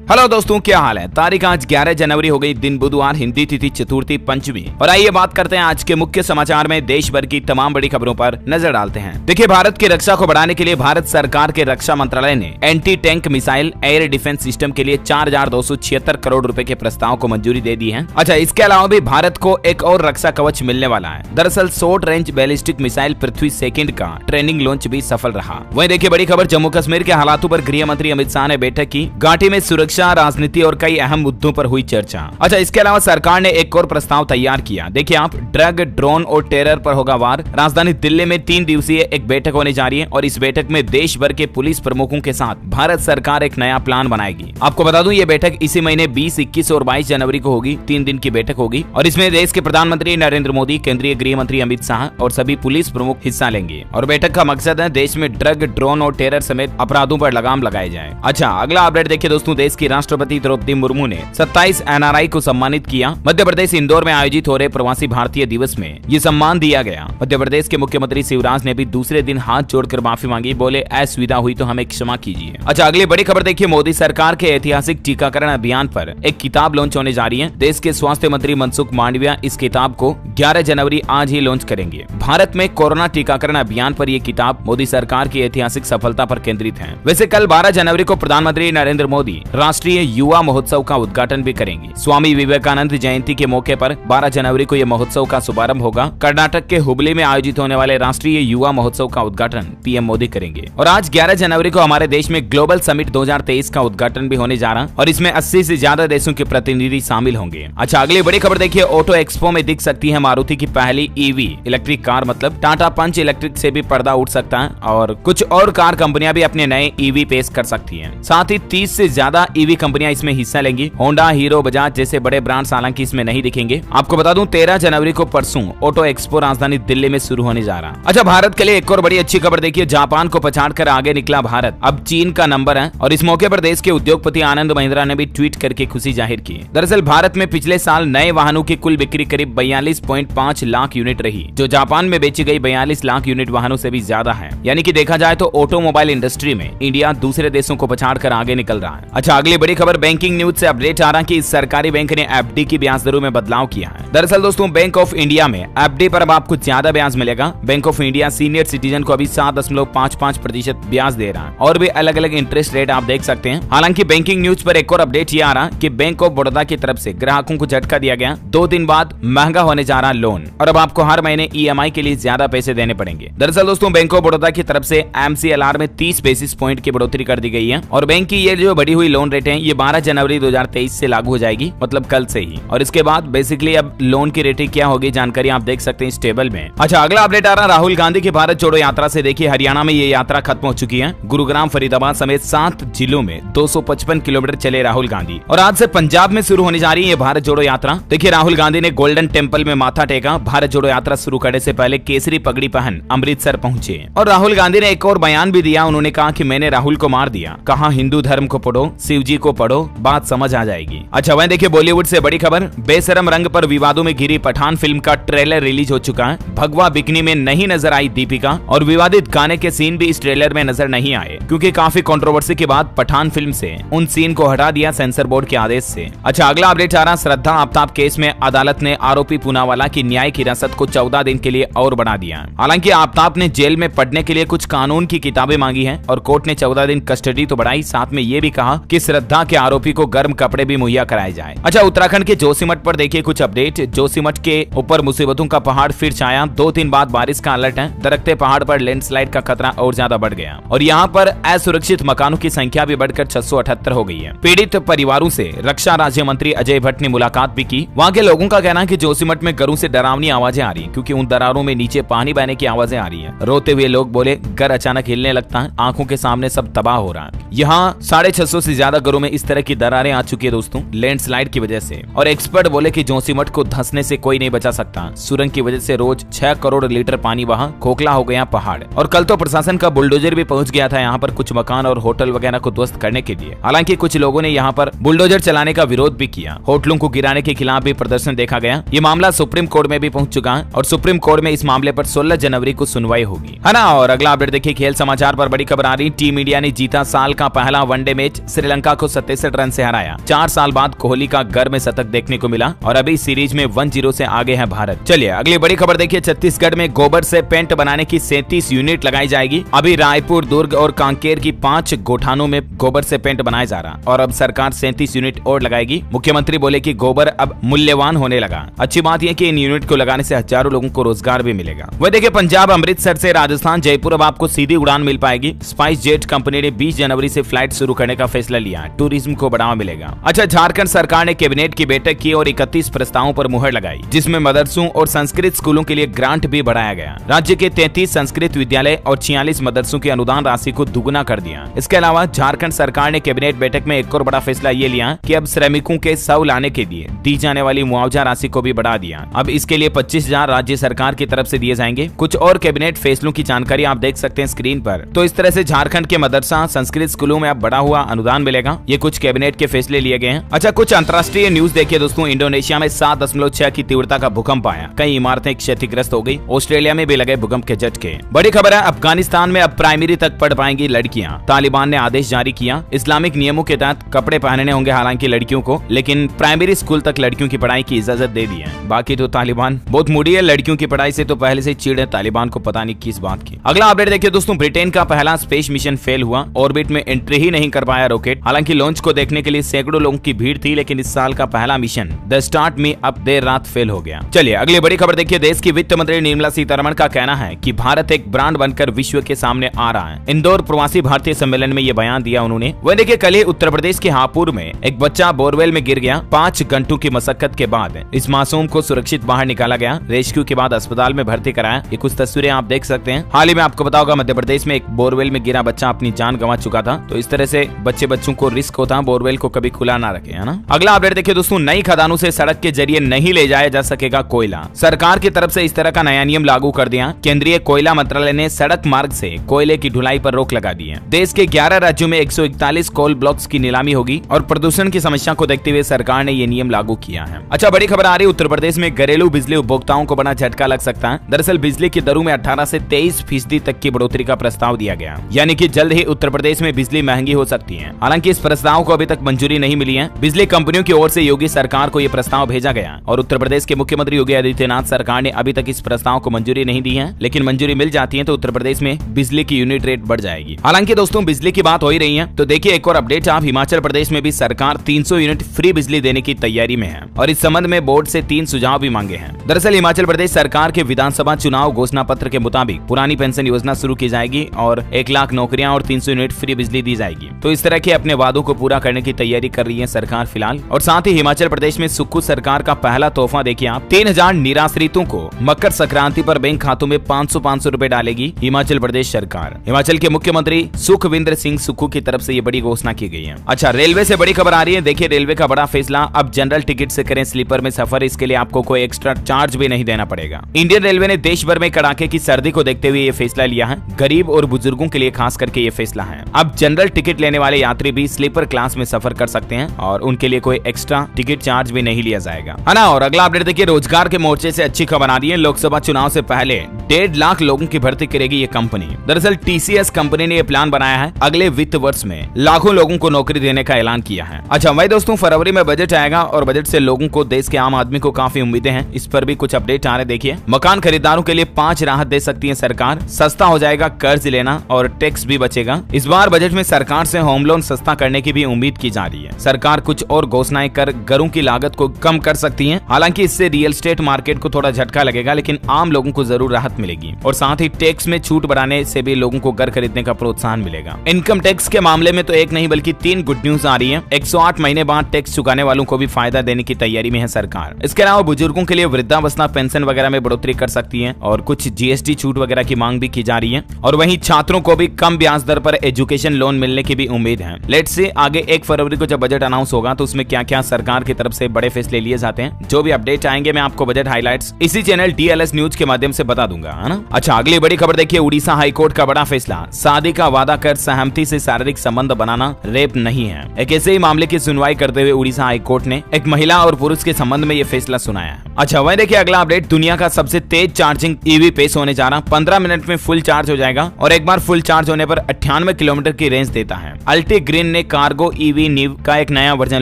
Hello दोस्तों, क्या हाल है। तारीख आज 11 जनवरी हो गई, दिन बुधवार, हिंदी तिथि चतुर्थी पंचमी। और आइए बात करते हैं आज के मुख्य समाचार में देश भर की तमाम बड़ी खबरों पर नजर डालते हैं। देखिए, भारत की रक्षा को बढ़ाने के लिए भारत सरकार के रक्षा मंत्रालय ने anti tank missile air defence system के लिए 4,276 करोड़ रुपए के प्रस्ताव को मंजूरी दे दी है। अच्छा, इसके अलावा भी भारत को एक और रक्षा कवच मिलने वाला है। दरअसल शॉर्ट रेंज बैलिस्टिक मिसाइल पृथ्वी सेकंड का ट्रेनिंग लॉन्च भी सफल रहा। वहीं देखिए बड़ी खबर, जम्मू कश्मीर के हालातों पर गृह मंत्री अमित शाह ने बैठक की। घाटी में सुरक्षा, राजनीति और कई अहम मुद्दों पर हुई चर्चा। अच्छा, इसके अलावा सरकार ने एक और प्रस्ताव तैयार किया। देखिए आप, ड्रग, ड्रोन और टेरर पर होगा वार। राजधानी दिल्ली में 3 दिवसीय एक बैठक होने जा रही है और इस बैठक में देश भर के पुलिस प्रमुखों के साथ भारत सरकार एक नया प्लान बनाएगी। आपको बता दूं, ये बैठक इसी महीने 20, 21 और 22 जनवरी को होगी। 3 दिन की बैठक होगी और इसमें देश के प्रधानमंत्री नरेंद्र मोदी, केंद्रीय गृह मंत्री अमित शाह और सभी पुलिस प्रमुख हिस्सा लेंगे। और बैठक का मकसद है देश में ड्रग, ड्रोन और टेरर समेत अपराधों पर लगाम लगाई जाए। अच्छा, अगला अपडेट देखिए दोस्तों, देश की राष्ट्रपति द्रौपदी मुर्मू ने 27 एनआरआई को सम्मानित किया। मध्य प्रदेश इंदौर में आयोजित हो रहे प्रवासी भारतीय दिवस में ये सम्मान दिया गया। मध्य प्रदेश के मुख्यमंत्री शिवराज ने भी दूसरे दिन हाथ जोड़कर माफी मांगी, बोले असुविधा हुई तो हमें क्षमा कीजिए। अच्छा, अगली बड़ी खबर देखिए, मोदी सरकार के ऐतिहासिक टीकाकरण अभियान पर एक किताब लॉन्च होने जा रही है। देश के स्वास्थ्य मंत्री मनसुख मांडविया इस किताब को 11 जनवरी आज ही लॉन्च करेंगे। भारत में कोरोना टीकाकरण अभियान पर यह किताब मोदी सरकार की ऐतिहासिक सफलता पर केंद्रित है। वैसे कल 12 जनवरी को प्रधानमंत्री नरेंद्र मोदी राष्ट्रीय युवा महोत्सव का उद्घाटन भी करेंगे। स्वामी विवेकानंद जयंती के मौके पर 12 जनवरी को यह महोत्सव का शुभारंभ होगा। कर्नाटक के हुबली में आयोजित होने वाले राष्ट्रीय युवा महोत्सव का उद्घाटन पीएम मोदी करेंगे। और आज 11 जनवरी को हमारे देश में ग्लोबल समिट 2023 का उद्घाटन भी होने जा रहा है और इसमें 80 से ज्यादा देशों के प्रतिनिधि शामिल होंगे। अच्छा, अगली बड़ी खबर देखिए, ऑटो एक्सपो में दिख सकती है मारुति की पहली ईवी इलेक्ट्रिक कार। मतलब टाटा पंच इलेक्ट्रिक से भी पर्दा उठ सकता है और कुछ और कार कंपनियां भी अपने नए ईवी पेश कर सकती हैं। साथ ही 30 से ज्यादा ईवी कंपनियां इसमें हिस्सा लेंगी। होंडा, हीरो, बजाज जैसे बड़े ब्रांड्स हालांकि इसमें नहीं दिखेंगे। आपको बता दूं, 13 जनवरी को परसों ऑटो एक्सपो राजधानी दिल्ली में शुरू होने जा रहा। अच्छा, भारत के लिए एक और बड़ी अच्छी खबर देखिए, जापान को पछाड़कर आगे निकला भारत, अब चीन का नंबर है। और इस मौके पर देश के उद्योगपति आनंद महिंद्रा ने भी ट्वीट करके खुशी जाहिर की। दरअसल भारत में पिछले साल नए वाहनों की कुल बिक्री करीब 42.5 लाख यूनिट रही, जो जापान में बेची गई 42 लाख यूनिट वाहनों से भी ज्यादा है। यानी कि देखा जाए तो ऑटोमोबाइल इंडस्ट्री में इंडिया दूसरे देशों को पछाड़कर आगे निकल रहा है। अच्छा, अगली बड़ी खबर, बैंकिंग न्यूज से अपडेट आ रहा कि सरकारी बैंक ने एफडी की ब्याज दरों में बदलाव किया है। दरअसल दोस्तों, बैंक ऑफ इंडिया में एफडी पर अब आपको ज्यादा ब्याज मिलेगा। Bank of India senior citizen को अभी 7.55% ब्याज दे रहा है और भी अलग अलग इंटरेस्ट रेट आप देख सकते हैं। हालांकि बैंकिंग न्यूज पर एक और अपडेट ये आ रहा कि बैंक ऑफ बड़ौदा की तरफ से ग्राहकों को झटका दिया गया। 2 दिन बाद महंगा होने जा रहा लोन और अब आपको हर महीने ईएमआई के लिए ज्यादा पैसे देने पड़ेंगे। दरअसल दोस्तों, बैंक ऑफ बड़ौदा की तरफ से एमसीएलआर में 30 बेसिस पॉइंट की बढ़ोतरी कर दी गई है और बैंक की ये जो बढ़ी हुई लोन रेट है ये 12 जनवरी 2023 से लागू हो जाएगी, मतलब कल से ही। और इसके बाद बेसिकली अब लोन की रेटिंग क्या होगी, जानकारी आप देख सकते हैं इस टेबल में। अच्छा, अगला अपडेट आ रहा राहुल गांधी की भारत जोड़ो यात्रा से। देखिए, हरियाणा में ये यात्रा खत्म हो चुकी है। गुरुग्राम, फरीदाबाद समेत 7 जिलों में 255 किलोमीटर चले राहुल गांधी और आज से पंजाब में शुरू होने जा रही है भारत जोड़ो यात्रा। देखिए, राहुल गांधी ने गोल्डन टेम्पल में माथा टेका। भारत जोड़ो यात्रा शुरू करने से पहले केसरी पगड़ी पहन अमृतसर पहुंचे और राहुल गांधी ने एक और बयान भी दिया। उन्होंने कहा कि मैंने राहुल को मार दिया, कहा हिंदू धर्म को पढ़ो, शिव जी को पढ़ो, बात समझ आ जाएगी। अच्छा, वहीं देखिए बॉलीवुड से बड़ी खबर, बेशरम रंग पर विवादों में घिरी पठान फिल्म का ट्रेलर रिलीज हो चुका है। भगवा बिकनी में नहीं नजर आई दीपिका और विवादित गाने के सीन भी इस ट्रेलर में नजर नहीं आए, क्योंकि काफी कंट्रोवर्सी के बाद पठान फिल्म से उन सीन को हटा दिया सेंसर बोर्ड के आदेश से। अच्छा, अगला अपडेट आ रहा, श्रद्धा आफ्ताब केस में अदालत ने आरोपी पूनावाला की न्यायिक हिरासत को 14 दिन के लिए और बढ़ा दिया। हालांकि आफ्ताब ने जेल में पढ़ने के लिए कुछ कानून की किताबें मांगी है और कोर्ट ने 14 दिन कस्टडी तो बढ़ाई, साथ में ये भी कहा कि श्रद्धा के आरोपी को गर्म कपड़े भी मुहैया कराए जाए। अच्छा, उत्तराखंड के जोशीमठ पर देखिए कुछ अपडेट। जोशीमठ के ऊपर मुसीबतों का पहाड़ फिर छाया। 2 दिन बाद बारिश का अलर्ट है। दरकते पहाड़ पर लैंडस्लाइड का खतरा और ज्यादा बढ़ गया और यहाँ पर असुरक्षित मकानों की संख्या भी बढ़कर 678 हो गई है। पीड़ित परिवारों से रक्षा राज्य मंत्री अजय भट्ट ने मुलाकात भी की। वहाँ के लोगों का कहना है कि जोशीमठ में घरों से डरावनी आवाजें आ रही है, क्योंकि उन दरारों में नीचे पानी बहने की आवाजें आ रही है। रोते हुए लोग बोले, घर अचानक हिलने लगता है, आंखों के सामने सब तबाह हो रहा है। यहाँ 650 से ज्यादा घरों में इस तरह की दरारें आ चुकी है दोस्तों, लैंडस्लाइड की वजह से। और एक्सपर्ट बोले कि जोशीमठ को को धंसने से कोई नहीं बचा सकता। सुरंग की वजह से रोज 6 करोड़ लीटर पानी वहां खोखला हो गया पहाड़। और कल तो प्रशासन का बुलडोजर भी पहुंच गया था यहाँ पर कुछ मकान और होटल वगैरह को ध्वस्त करने के लिए। हालांकि कुछ लोगों ने यहाँ पर बुलडोजर चलाने का विरोध भी किया। होटलों को गिराने के खिलाफ भी प्रदर्शन देखा गया। ये मामला सुप्रीम कोर्ट में भी पहुंच चुका है और सुप्रीम कोर्ट में इस मामले पर 16 जनवरी को सुनवाई होगी, है ना। और अगला अपडेट देखिए, खेल समाचार पर बड़ी खबर आ रही। टीम इंडिया ने जीता साल का पहला वनडे मैच, श्रीलंका को 67 रन से हराया। 4 साल बाद कोहली का घर में शतक देखने को मिला और अभी सीरीज में 1-0 से आगे है भारत। चलिए अगली बड़ी खबर देखिए, छत्तीसगढ़ में गोबर से पेंट बनाने की 37 यूनिट लगाई जाएगी। अभी रायपुर, दुर्ग और कांकेर की 5 गोठानों में गोबर से पेंट बनाया जा रहा और अब सरकार 37 यूनिट और लगाएगी। मुख्यमंत्री बोले कि गोबर अब मूल्यवान होने लगा। अच्छी बात यह कि इन यूनिट को लगाने से हजारों लोगों को रोजगार भी मिलेगा। वह देखिए, पंजाब अमृतसर से राजस्थान जयपुर अब आपको सीधी उड़ान मिल पाएगी। स्पाइस जेट कंपनी ने 20 जनवरी से फ्लाइट शुरू करने का फैसला लिया। टूरिज्म को बढ़ावा मिलेगा। अच्छा, झारखंड सरकार ने कैबिनेट की बैठक की और 31 प्रस्तावों पर मुहर लगाई, जिसमें मदरसों और संस्कृत स्कूलों के लिए ग्रांट भी बढ़ाया गया। राज्य के 33 संस्कृत विद्यालय और 46 मदरसों की अनुदान राशि को दुगुना कर दिया। इसके अलावा झारखंड सरकार ने कैबिनेट बैठक में एक और बड़ा फैसला ये लिया कि अब श्रमिकों के शव लाने के लिए दी जाने वाली मुआवजा राशि को भी बढ़ा दिया। अब इसके लिए 25,000 राज्य सरकार की तरफ से दिए जाएंगे। कुछ और कैबिनेट फैसलों की जानकारी आप देख सकते हैं स्क्रीन पर। तो इस तरह से झारखंड के मदरसा संस्कृत स्कूलों में अब बढ़ा हुआ अनुदान मिलेगा। ये कुछ कैबिनेट के फैसले लिए गए हैं। अच्छा, कुछ अंतर्राष्ट्रीय न्यूज देखिए दोस्तों। इंडोनेशिया में 7.6 की तीव्रता का भूकंप आया। कई इमारतें क्षतिग्रस्त हो गई। ऑस्ट्रेलिया में भी लगे भूकंप के झटके। बड़ी खबर है, अफगानिस्तान में अब प्राइमरी तक पढ़ पाएंगी लड़कियां। तालिबान ने आदेश जारी किया। इस्लामिक नियमों के तहत कपड़े पहनने होंगे हालांकि लड़कियों को, लेकिन प्राइमरी स्कूल तक लड़कियों की पढ़ाई की इजाजत दे दी है। बाकी तो तालिबान बहुत मूडी है लड़कियों की पढ़ाई से, तो पहले से चिड़ है तालिबान को, पता नहीं किस बात की। अगला अपडेट देखिए दोस्तों, ब्रिटेन का पहला स्पेस मिशन फेल हुआ। ऑर्बिट में एंट्री ही नहीं कर पाया रॉकेट। हालांकि लॉन्च को देखने के लिए सैकड़ों लोगों की भीड़ थी, लेकिन इस साल का पहला मिशन द स्टार्ट में अब देर रात फेल हो गया। चलिए अगली बड़ी खबर देखिए, देश की वित्त मंत्री निर्मला सीतारमण का कहना है कि भारत एक ब्रांड बनकर विश्व के सामने आ रहा है। इंदौर प्रवासी भारतीय सम्मेलन में ये बयान दिया उन्होंने। वह देखिए, कल ही उत्तर प्रदेश के हापुड़ में एक बच्चा बोरवेल में गिर गया। 5 घंटों की मशक्कत के बाद इस मासूम को सुरक्षित बाहर निकाला गया। रेस्क्यू के बाद अस्पताल में भर्ती कराया। ये कुछ तस्वीरें आप देख सकते हैं। हाल ही में आपको पता होगा, मध्य प्रदेश में एक बोरवेल में गिरा बच्चा अपनी जान गंवा चुका था। तो इस तरह से बच्चों को रिस्क होता है, बोरवेल को कभी खुला ना रखे, है ना। अगला अपडेट देखिए दोस्तों, नई खदानों से सड़क के जरिए नहीं ले जाया जा सकेगा कोयला। सरकार की तरफ से इस तरह का नया नियम लागू कर दिया। केंद्रीय कोयला मंत्रालय ने सड़क मार्ग से कोयले की ढुलाई पर रोक लगा दी है। देश के 11 राज्यों में 141 कोल ब्लॉक्स की नीलामी होगी और प्रदूषण की समस्या को देखते हुए सरकार ने ये नियम लागू किया है। अच्छा, बड़ी खबर आ रही है, उत्तर प्रदेश में घरेलू बिजली उपभोक्ताओं को बड़ा झटका लग सकता है। दरअसल बिजली की दरों में 18 से 23% तक की बढ़ोतरी का प्रस्ताव दिया गया, यानी कि जल्द ही उत्तर प्रदेश में बिजली महंगी हो सकती है। हालांकि इस प्रस्ताव को अभी तक मंजूरी नहीं मिली है। बिजली कंपनियों की ओर से योगी सरकार को यह प्रस्ताव भेजा गया और उत्तर प्रदेश के मुख्यमंत्री योगी आदित्यनाथ सरकार ने अभी तक इस प्रस्ताव को मंजूरी नहीं दी है, लेकिन मंजूरी मिल जाती है तो उत्तर प्रदेश में बिजली की यूनिट रेट बढ़ जाएगी। हालांकि दोस्तों, बिजली की बात हो ही रही है तो देखिए एक और अपडेट। आप हिमाचल प्रदेश में भी सरकार 300 यूनिट फ्री बिजली देने की तैयारी में है और इस संबंध में बोर्ड से 3 सुझाव भी मांगे हैं। दरअसल हिमाचल प्रदेश सरकार के विधानसभा चुनाव घोषणा पत्र के मुताबिक पुरानी पेंशन योजना शुरू की जाएगी और 1 लाख नौकरियां और 300 यूनिट फ्री बिजली दी जाएगी। तो इस तरह के अपने वादों को पूरा करने की तैयारी कर रही है सरकार फिलहाल। और साथ ही हिमाचल प्रदेश में सुक्खू सरकार का पहला तोहफा देखिए आप, 3000 निराश्रितों को मकर संक्रांति पर बैंक खातों में 500 रुपए डालेगी हिमाचल प्रदेश सरकार। हिमाचल के मुख्यमंत्री सुखविंदर सिंह सुक्खू की तरफ से ये बड़ी घोषणा की गई है। अच्छा, रेलवे से बड़ी खबर आ रही है। देखिए रेलवे का बड़ा फैसला, अब जनरल टिकट से करें स्लीपर में सफर, इसके लिए आपको कोई एक्स्ट्रा चार्ज भी नहीं देना पड़ेगा। इंडियन रेलवे ने देश भर में कड़ाके की सर्दी को देखते हुए ये फैसला लिया है। गरीब और बुजुर्गों के लिए खास करके ये फैसला है। अब जनरल टिकट लेने वाले यात्री भी स्लीपर क्लास में सफर कर सकते हैं और उनके लिए कोई एक्स्ट्रा टिकट चार्ज भी नहीं लिया जाएगा, है ना। और अगला अपडेट देखिए, रोजगार के मोर्चे से अच्छी खबर आ रही है। लोकसभा चुनाव से पहले 1.5 लाख लोगों की भर्ती करेगी ये कंपनी। दरअसल TCS कंपनी ने ये प्लान बनाया है, अगले वित्त वर्ष में लाखों लोगों को नौकरी देने का ऐलान किया है। अच्छा भाई दोस्तों, फरवरी में बजट आएगा और बजट से लोगों को, देश के आम आदमी को काफी उम्मीदें हैं। इस पर भी कुछ अपडेट आ रहे। देखिए, मकान खरीदारों के लिए 5 राहत दे सकती है सरकार। सस्ता हो जाएगा कर्ज लेना और टैक्स भी बचेगा। इस बार बजट में सरकार से होम लोन सस्ता करने की भी उम्मीद की जा रही है। सरकार कुछ और घोषणाएं कर घरों की लागत को कम कर सकती है। हालांकि इससे रियल एस्टेट मार्केट को थोड़ा झटका लगेगा, लेकिन आम लोगों को जरूर राहत मिलेगी। और साथ ही टैक्स में छूट बढ़ाने से भी लोगों को घर खरीदने का प्रोत्साहन मिलेगा। इनकम टैक्स के मामले में तो एक नहीं बल्कि 3 गुड न्यूज आ रही है। 108 महीने बाद टैक्स चुकाने वालों को भी फायदा देने की तैयारी में है सरकार। इसके अलावा बुजुर्गों के लिए वृद्धावस्था पेंशन वगैरह में बढ़ोतरी कर सकती है और कुछ GST छूट वगैरह की मांग भी की जा रही है। और वहीं छात्रों को भी कम ब्याज दर पर एजुकेशन लोन मिलने की भी उम्मीद है। लेट्स से आगे 1 फरवरी को जब बजट अनाउंस होगा तो उसमें क्या क्या सरकार की तरफ से बड़े फैसले लिए जाते हैं, जो भी अपडेट आएंगे मैं आपको बजट हाइलाइट्स इसी चैनल DLS न्यूज के माध्यम से बता दूंगा, है ना। अच्छा, अगली बड़ी खबर देखिए, उड़ीसा हाईकोर्ट का बड़ा फैसला, शादी का वादा कर सहमति से शारीरिक संबंध बनाना रेप नहीं है। एक ऐसे ही मामले की सुनवाई करते हुए उड़ीसा हाईकोर्ट ने एक महिला और पुरुष के संबंध में ये फैसला सुनाया है। अच्छा, वही देखिए अगला अपडेट, दुनिया का सबसे तेज चार्जिंग EV पेश होने जा रहा, 15 मिनट में फुल चार्ज हो जाएगा और एक बार फुल चार्ज होने पर 98 किलोमीटर की रेंज देता है। अल्टी ग्रीन ने कार्गो EV नीव का एक नया वर्जन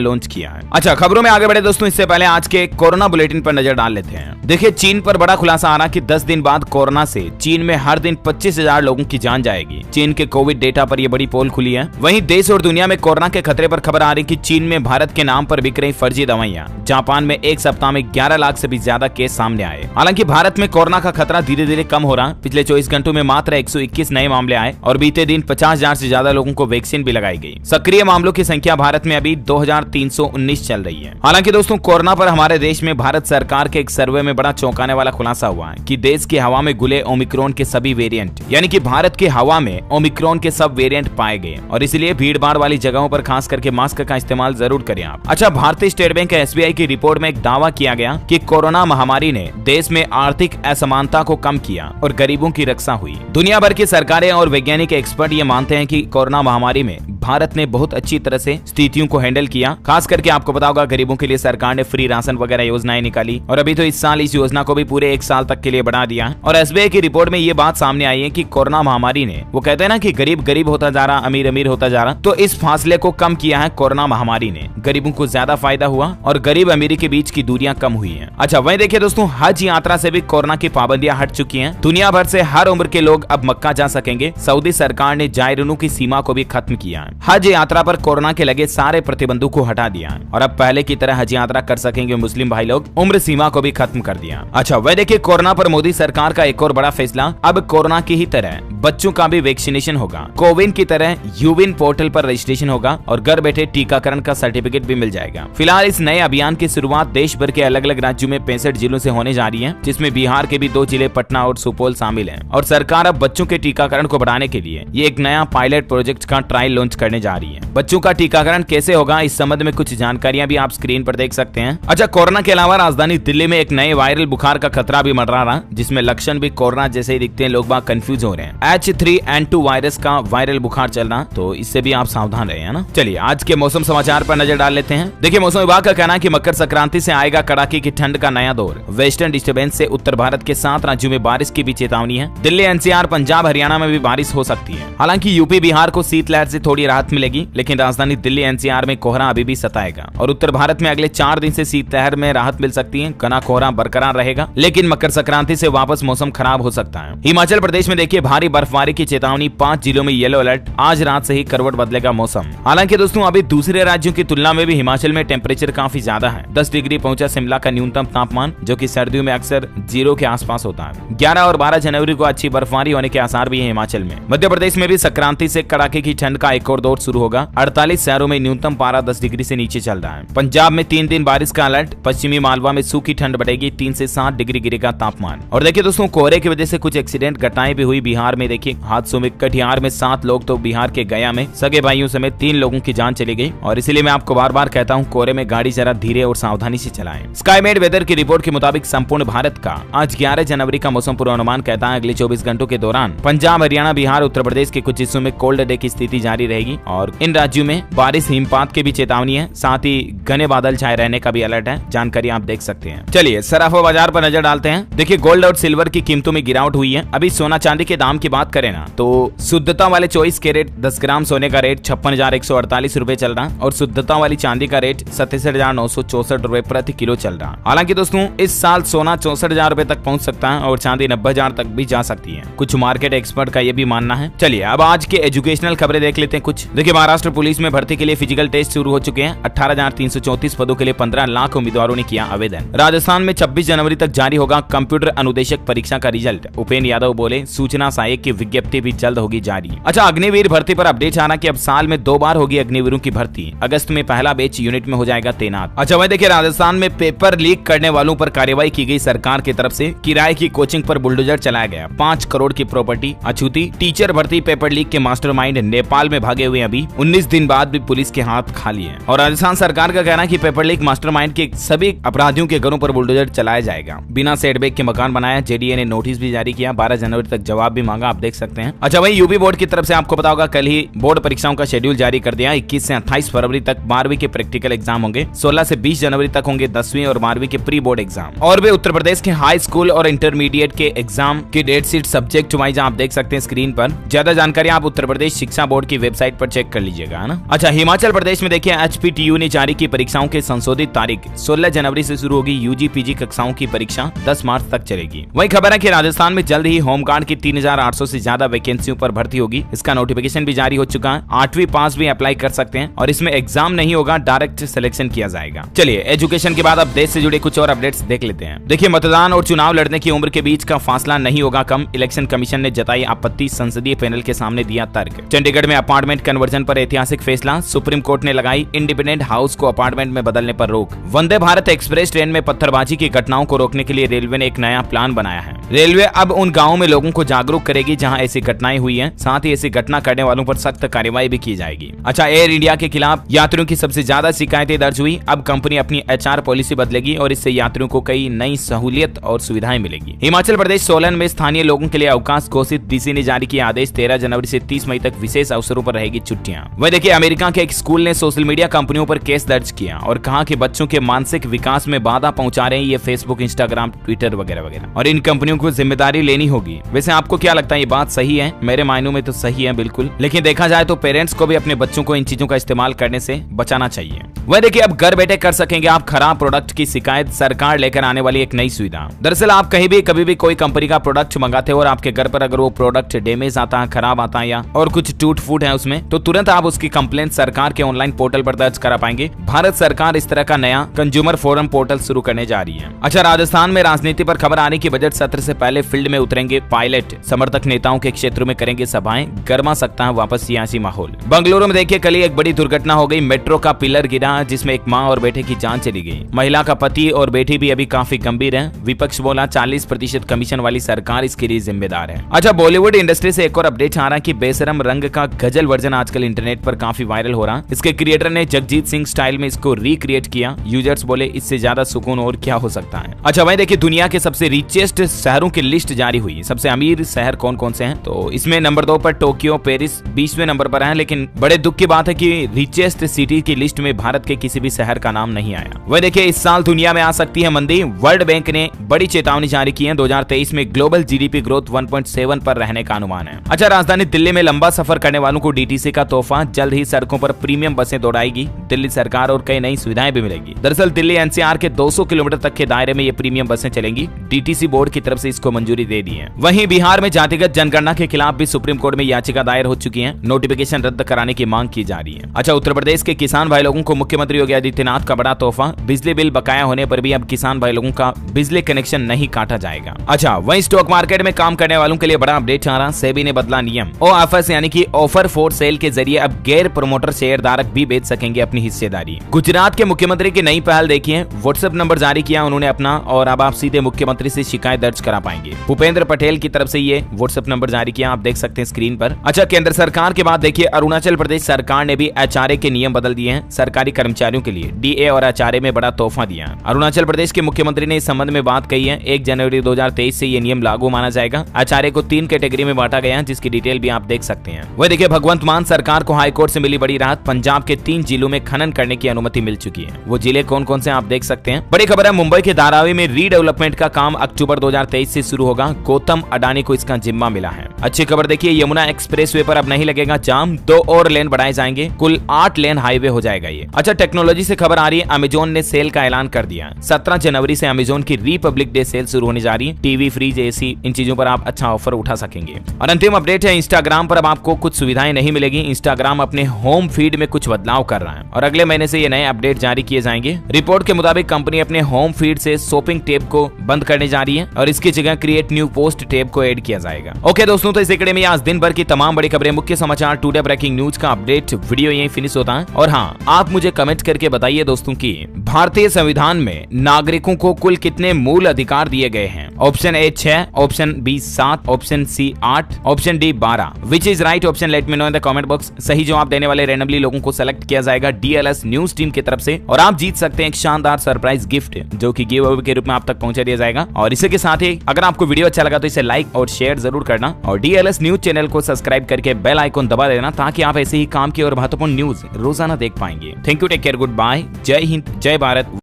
लॉन्च किया है। अच्छा, खबरों में आगे बढ़े दोस्तों, इससे पहले आज के कोरोना बुलेटिन पर नजर डाल लेते हैं। देखिए, चीन पर बड़ा खुलासा आ रहा कि 10 दिन बाद कोरोना से चीन में हर दिन 25,000 लोगों की जान जाएगी। चीन के कोविड डेटा पर यह बड़ी पोल खुली है। वहीं देश और दुनिया में कोरोना के खतरे पर खबर आ रही कि चीन में भारत के नाम पर बिक रही फर्जी दवाइयां। जापान में एक सप्ताह में 11 लाख से भी ज्यादा केस सामने आए। हालांकि भारत में कोरोना का खतरा धीरे धीरे कम हो रहा। पिछले 24 घंटों में मात्र 121 नए मामले आए और बीते दिन 50,000 से ज्यादा लोगों को वैक्सीन भी लगाई गई। सक्रिय मामलों की संख्या भारत में अभी 2319 चल रही है। हालांकि दोस्तों, कोरोना पर हमारे देश में भारत सरकार के एक सर्वे में बड़ा चौंकाने वाला खुलासा हुआ है कि देश की हवा में घुले ओमिक्रॉन के सभी वेरिएंट, यानी कि भारत की हवा में ओमिक्रॉन के सब वेरिएंट पाए गए और इसलिए भीड़ भाड़ वाली जगहों पर खास करके मास्क का इस्तेमाल जरूर करें आप। अच्छा, भारतीय स्टेट बैंक SBI की रिपोर्ट में एक दावा किया गया कि कोरोना महामारी ने देश में आर्थिक असमानता को कम किया और गरीबों की रक्षा हुई। दुनिया भर की सरकारें और वैज्ञानिक एक्सपर्ट ये मानते हैं कि कोरोना महामारी में भारत ने बहुत अच्छी तरह से स्थितियों को हैंडल किया। खास करके आपको पता होगा, गरीबों के लिए सरकार ने फ्री राशन वगैरह योजनाएं निकाली और अभी तो इस साल इस योजना को भी पूरे 1 साल तक के लिए बढ़ा दिया। और SBI की रिपोर्ट में ये बात सामने आई है कि कोरोना महामारी ने, वो कहते हैं ना कि गरीब गरीब होता जा रहा, अमीर अमीर होता जा रहा, तो इस फासले को कम किया है कोरोना महामारी ने। गरीबों को ज्यादा फायदा हुआ और गरीब अमीरी के बीच की दूरियां कम हुई हैं। अच्छा, वहीं देखिए दोस्तों, हज यात्रा से भी कोरोना की पाबंदियां हट चुकी हैं। दुनिया भर से हर उम्र के लोग अब मक्का जा सकेंगे। सऊदी सरकार ने जायरीनों की सीमा को भी खत्म किया है। हज यात्रा पर कोरोना के लगे सारे प्रतिबंधों को हटा दिया है और अब पहले की तरह हज यात्रा कर सकेंगे मुस्लिम भाई लोग। उम्र सीमा को भी खत्म कर दिया। अच्छा, वह देखिए कोरोना पर मोदी सरकार का एक और बड़ा फैसला, अब कोरोना की ही तरह बच्चों का भी वैक्सीनेशन होगा। कोविन की तरह यूविन पोर्टल पर रजिस्ट्रेशन होगा और घर बैठे टीकाकरण का सर्टिफिकेट भी मिल जाएगा। फिलहाल इस नए अभियान की शुरुआत देश भर के अलग अलग राज्यों में 65 जिलों से होने जा रही है, जिसमें बिहार के भी 2 जिले पटना और सुपौल शामिल हैं। और सरकार अब बच्चों के टीकाकरण को बढ़ाने के लिए ये एक नया पायलट प्रोजेक्ट का ट्रायल लॉन्च करने जा रही है। बच्चों का टीकाकरण कैसे होगा, इस संबंध में कुछ जानकारियां भी आप स्क्रीन पर देख सकते हैं। अच्छा, कोरोना के अलावा राजधानी दिल्ली में एक नए वायरल बुखार का खतरा भी मंडरा रहा, जिसमें लक्षण भी कोरोना जैसे ही दिखते हैं। लोग बाग कंफ्यूज हो रहे हैं। H3N2 वायरस का वायरल बुखार चल रहा, तो इससे भी आप सावधान रहे, है ना। चलिए आज के मौसम समाचार पर नजर डाल लेते हैं। देखिए, मौसम विभाग का कहना है कि मकर संक्रांति से आएगा कड़ाके की ठंड का नया दौर। वेस्टर्न डिस्टर्बेंस से उत्तर भारत के 7 राज्यों में बारिश की भी चेतावनी है। दिल्ली, NCR, पंजाब, हरियाणा में भी बारिश हो सकती है। हालांकि यूपी, बिहार को शीतलहर से थोड़ी राहत मिलेगी, लेकिन राजधानी दिल्ली, NCR में कोहरा अभी भी सताएगा और उत्तर भारत में अगले 4 दिन से शीतलहर में राहत मिल सकती है। घना कोहरा बरकरार रहेगा, लेकिन मकर संक्रांति से वापस मौसम खराब हो सकता है। हिमाचल प्रदेश में देखिए भारी बर्फबारी की चेतावनी, 5 जिलों में येलो अलर्ट। आज रात से ही करवट बदलेगा मौसम। हालांकि दोस्तों, अभी दूसरे राज्यों की तुलना में भी हिमाचल में टेम्परेचर काफी ज्यादा है। 10 डिग्री पहुंचा शिमला का न्यूनतम तापमान, जो कि सर्दियों में अक्सर 0 के आसपास होता है। 11 और 12 जनवरी को अच्छी बर्फबारी होने के आसार भी है हिमाचल में। मध्य प्रदेश में भी संक्रांति से कड़ाके की ठंड का एक और दौर शुरू होगा। 48 शहरों में न्यूनतम पारा 10 डिग्री से नीचे चल रहा है। पंजाब में 3 दिन बारिश का अलर्ट। पश्चिमी मालवा में सूखी ठंड बढ़ेगी, 3 से 7 डिग्री गिरेगा तापमान। और देखिए दोस्तों, कोहरे की वजह से कुछ एक्सीडेंट घटनाएं भी हुई बिहार में। देखिए हादसों में कटिहार में 7 लोग, तो बिहार के गया में सगे भाइयों समेत 3 लोगों की जान चली गई। और इसीलिए मैं आपको बार बार कहता हूँ, कोहरे में गाड़ी जरा धीरे और सावधानी से चलाएं। स्काईमेड वेदर की रिपोर्ट के मुताबिक संपूर्ण भारत का आज 11 जनवरी का मौसम पूर्वानुमान कहता है अगले 24 घंटों के दौरान पंजाब, हरियाणा, बिहार, उत्तर प्रदेश के कुछ हिस्सों में कोल्ड डे की स्थिति जारी रहेगी और इन राज्यों में बारिश, हिमपात की भी चेतावनी है। साथ ही घने बादल छाए रहने का भी अलर्ट है। जानकारी आप देख सकते हैं। चलिए सराफा बाजार पर नजर डालते हैं। देखिए, गोल्ड और सिल्वर की कीमतों में गिरावट हुई है। अभी सोना चांदी के दाम की बात करें ना, तो शुद्धता वाले 24 कैरेट 10 ग्राम सोने का रेट 56,148 रुपए चल रहा और शुद्धता वाली चांदी का रेट 67,964 रुपए प्रति किलो चल रहा। हालांकि दोस्तों, इस साल सोना 64,000 रुपए तक पहुंच सकता है और चांदी 90,000 तक भी जा सकती है। कुछ मार्केट एक्सपर्ट का ये भी मानना है। चलिए अब आज के एजुकेशनल खबरें देख लेते हैं कुछ। देखिए, महाराष्ट्र पुलिस में भर्ती के लिए फिजिकल टेस्ट शुरू हो चुके हैं। 18,334 पदों के लिए 15 लाख उम्मीदवारों ने किया आवेदन। राजस्थान में 26 जनवरी तक जारी होगा कंप्यूटर अनुदेशक परीक्षा का रिजल्ट। उपेंद्र यादव बोले, सूचना सहायक की विज्ञप्ति भी जल्द होगी जारी। अच्छा, अग्निवीर भर्ती पर अपडेट आना कि अब साल में 2 बार होगी अग्निवीरों की भर्ती। अगस्त में पहला बैच यूनिट में हो जाएगा तैनात। अच्छा, वह देखिए, राजस्थान में पेपर लीक करने वालों पर कार्रवाई की गई सरकार की तरफ से। किराए की कोचिंग पर बुलडोजर चलाया गया। 5 करोड़ की प्रॉपर्टी अछूती। टीचर भर्ती पेपर लीक के मास्टरमाइंड नेपाल में भागे हुए हुए अभी 19 दिन बाद भी पुलिस के हाथ खाली है। और राजस्थान सरकार का कहना है कि पेपर लीक मास्टरमाइंड के सभी अपराधियों के घरों पर बुलडोजर चलाया जाएगा। बिना सेटबैक के मकान बनाया। जेडीए ने नोटिस भी जारी किया, 12 जनवरी तक जवाब भी मांगा, आप देख सकते हैं। अच्छा वही यूपी बोर्ड की तरफ से आपको पता होगा कल ही बोर्ड परीक्षाओं का शेड्यूल जारी कर दिया। 21 से 28 फरवरी तक 12वीं के प्रैक्टिकल एग्जाम होंगे। 16 से 20 जनवरी तक होंगे 10वीं और 12वीं के प्री बोर्ड एग्जाम। और भी उत्तर प्रदेश के हाई स्कूल और इंटरमीडिएट के एग्जाम की डेट शीट सब्जेक्ट वाइज आप देख सकते हैं स्क्रीन पर। ज्यादा जानकारी आप उत्तर प्रदेश शिक्षा बोर्ड की वेबसाइट पर चेक कर लीजिएगा, है ना। अच्छा हिमाचल प्रदेश में देखिए HPTU ने जारी की परीक्षाओं के संशोधित तारीख। 16 जनवरी से शुरू होगी यूजी पीजी कक्षाओं की परीक्षा, 10 मार्च तक चलेगी। वही खबर है कि राजस्थान में जल्द ही होमगार्ड की 3800 से ज्यादा वैकेंसियों पर भर्ती होगी। इसका नोटिफिकेशन भी जारी हो चुका है। 8वीं पास भी अप्लाई कर सकते हैं और इसमें एग्जाम नहीं होगा, डायरेक्ट सिलेक्शन किया जाएगा। चलिए एजुकेशन के बाद अब देश से जुड़े कुछ और अपडेट्स देख लेते हैं। देखिए मतदान और चुनाव लड़ने की उम्र के बीच का फासला नहीं होगा कम। इलेक्शन कमीशन ने जताई आपत्ति, संसदीय पैनल के सामने दिया तर्क। चंडीगढ़ में अपार्टमेंट कन्वर्जन पर ऐतिहासिक फैसला, सुप्रीम कोर्ट ने लगाई इंडिपेंडेंट हाउस को अपार्टमेंट में बदलने पर रोक। वंदे भारत एक्सप्रेस ट्रेन में पत्थरबाजी की घटनाओं को रोकने के लिए रेलवे ने एक नया प्लान बनाया है। रेलवे अब उन गाँव में लोगों को जागरूक करेगी जहाँ ऐसी घटनाएं हुई है, साथ ही ऐसी घटना करने वालों पर सख्त कार्रवाई भी की जाएगी। अच्छा एयर इंडिया के खिलाफ यात्रियों की सबसे ज्यादा शिकायतें दर्ज हुई। अब कंपनी अपनी HR पॉलिसी बदलेगी और इससे यात्रियों को कई नई सहूलियत और सुविधाएं मिलेगी। हिमाचल प्रदेश सोलन में स्थानीय लोगों के लिए अवकाश घोषित, डीसी ने जारी किया आदेश। 13 जनवरी से 30 मई तक विशेष अवसरों पर रहेगी छुट्टियां। वह देखिए अमेरिका के एक स्कूल ने सोशल मीडिया कंपनियों पर केस दर्ज किया और कहा कि बच्चों के मानसिक विकास में बाधा पहुंचा रहे हैं ये फेसबुक, इंस्टाग्राम, ट्विटर वगैरह वगैरह, और इन कंपनियों को जिम्मेदारी लेनी होगी। वैसे आपको क्या लगता है ये बात सही है? मेरे मायनों में तो सही है बिल्कुल, लेकिन देखा जाए तो पेरेंट्स को भी अपने बच्चों को इन चीजों का इस्तेमाल करने से बचाना चाहिए। वह देखिए अब घर बैठे कर सकेंगे आप खराब प्रोडक्ट की शिकायत, सरकार लेकर आने वाली एक नई सुविधा। दरअसल आप कहीं भी कभी भी कोई कंपनी का प्रोडक्ट मंगाते हो और आपके घर पर अगर वो प्रोडक्ट डैमेज आता है, खराब आता है या और कुछ टूट फूट है उसमें, तो तुरंत आप उसकी कंप्लेंट सरकार के ऑनलाइन पोर्टल पर दर्ज करा पाएंगे। भारत सरकार इस तरह का नया कंज्यूमर फोरम पोर्टल शुरू करने जा रही है। अच्छा राजस्थान में राजनीति पर खबर आ रही कि बजट सत्र से पहले फील्ड में उतरेंगे पायलट, समर्थक नेताओं के क्षेत्रों में करेंगे सभाएं, गर्मा सकता है वापस सियासी माहौल। बंगलुरु में देखिए कल ही एक बड़ी दुर्घटना हो गई। मेट्रो का पिलर गिरा जिसमें एक मां और बेटे की जान चली गई। महिला का पति और बेटी भी अभी काफी गंभीर है। विपक्ष बोला 40% कमीशन वाली सरकार इसके लिए जिम्मेदार है। अच्छा बॉलीवुड इंडस्ट्री से एक और अपडेट आ रहा है कि बेशरम रंग का गजल वर्जन आजकल इंटरनेट पर काफी वायरल हो रहा है। इसके क्रिएटर ने जगजीत सिंह स्टाइल में इसको रिक्रिएट किया। यूजर्स बोले इससे ज्यादा सुकून और क्या हो सकता है। अच्छा भाई देखिए दुनिया के सबसे रिचेस्ट शहरों की लिस्ट जारी हुई। सबसे अमीर शहर कौन कौन से हैं, तो इसमें नंबर 2 पर टोक्यो, पेरिस 20वें नंबर पर है। लेकिन बड़े दुख की बात है कि रिचेस्ट सिटी की लिस्ट में भारत के किसी भी शहर का नाम नहीं आया। वह देखिए इस साल दुनिया में आ सकती है मंदी। वर्ल्ड बैंक ने बड़ी चेतावनी जारी की है। 2023 में ग्लोबल जीडीपी ग्रोथ 1.7 पर रहने का अनुमान है। अच्छा राजधानी दिल्ली में लंबा सफर करने वालों को डीटीसी का तोहफा, जल्द ही सड़कों पर प्रीमियम बसें दौड़ाएगी दिल्ली सरकार और कई नई सुविधाएं भी मिलेगी। दरअसल दिल्ली एनसीआर के 200 किलोमीटर तक के दायरे में ये प्रीमियम बसें चलेंगी। डीटीसी बोर्ड की तरफ से इसको मंजूरी दे दी है। वहीं बिहार में जातिगत जनगणना के खिलाफ भी सुप्रीम कोर्ट में याचिका दायर हो चुकी है। नोटिफिकेशन रद्द कराने की मांग की जा रही है। अच्छा उत्तर प्रदेश के किसान भाई लोगों को मुख्यमंत्री योगी आदित्यनाथ का बड़ा तोहफा। बिजली बिल बकाया होने पर भी अब किसान भाई लोगों का बिजली कनेक्शन नहीं काटा जाएगा। अच्छा वहीं स्टॉक मार्केट में काम करने वालों के लिए बड़ा अपडेट आ रहा। सेबी ने बदला नियम। OFS यानी कि ऑफर फॉर सेल के जरिए अब गैर प्रमोटर शेयरधारक भी बेच सकेंगे अपनी हिस्सेदारी। गुजरात के मुख्यमंत्री की नई पहल देखिए। व्हाट्सएप नंबर जारी किया उन्होंने अपना और अब आप सीधे मुख्यमंत्री से शिकायत दर्ज करा पाएंगे। भूपेंद्र पटेल की तरफ से ये व्हाट्सएप नंबर जारी किया, आप देख सकते हैं स्क्रीन पर। अच्छा केंद्र सरकार के बाद देखिए अरुणाचल प्रदेश सरकार ने भी HRA के नियम बदल दिए हैं। सरकारी कर्मचारियों के लिए DA और HRA में बड़ा तोहफा दिया। अरुणाचल प्रदेश के मुख्यमंत्री ने इस संबंध में बात कही है। 1 जनवरी 2023 से ये नियम लागू माना जाएगा। HRA को 3 कैटेगरी में बांटा गया है जिसकी डिटेल भी आप देख सकते हैं। वह देखिए भगवंत मान सरकार को हाईकोर्ट से मिली बड़ी राहत। पंजाब के 3 जिलों में खनन करने की अनुमति मिल चुकी है। वो जिले कौन कौन से आप देख सकते हैं। बड़ी खबर है मुंबई के धारावी में रीडेवलपमेंट का काम अक्टूबर 2023 से शुरू होगा। गौतम अडानी को इसका जिम्मा मिला है। अच्छी खबर देखिए यमुना एक्सप्रेसवे पर अब नहीं लगेगा जाम, 2 और लेन बढ़ाए जाएंगे, कुल 8 लेन हाईवे हो जाएगा ये। अच्छा टेक्नोलॉजी से खबर आ रही है। अमेजोन ने सेल का ऐलान कर दिया। 17 जनवरी से अमेजोन की रिपब्लिक डे सेल शुरू होने जा रही है। टीवी, फ्रिज, एसी इन चीजों पर आप अच्छा ऑफर उठा सकेंगे। और अंतिम अपडेट है इंस्टाग्राम पर अब आपको कुछ सुविधाएं नहीं मिलेगी। इंस्टाग्राम अपने होम फीड में कुछ बदलाव कर रहा है और अगले महीने से ये नए अपडेट जारी किए जाएंगे। रिपोर्ट के मुताबिक कंपनी अपने होम फीड से शॉपिंग टैब को बंद करने जा रही है और इसकी जगह क्रिएट न्यू पोस्ट टैब को ऐड किया जाएगा। ओके दोस्तों, तो इस कड़ी में आज दिन भर की तमाम बड़ी खबरें, मुख्य समाचार, टुडे ब्रेकिंग न्यूज का अपडेट वीडियो यहीं फिनिश होता है। और हाँ, आप मुझे कमेंट करके बताइए दोस्तों कि भारतीय संविधान में नागरिकों को कुल कितने मूल अधिकार दिए गए हैं। Option A 6, option B 7, option C 8, option D 12। Which is right option let me know in the comment box. सही जवाब देने वाले रैंडमली लोगों को सेलेक्ट किया जाएगा DLS न्यूज टीम की तरफ से और आप जीत सकते हैं एक शानदार सरप्राइज गिफ्ट जो कि गिव अवे के रूप में आप तक पहुंचा दिया जाएगा। और इसी के साथ ही अगर आपको वीडियो अच्छा लगा तो इसे लाइक और शेयर जरूर करना और DLS न्यूज चैनल को सब्सक्राइब करके बेल आइकन दबा देना ताकि आप ऐसे ही काम की और महत्वपूर्ण न्यूज रोजाना देख पाएंगे। Thank you, take care, goodbye, जय हिंद, जय भारत।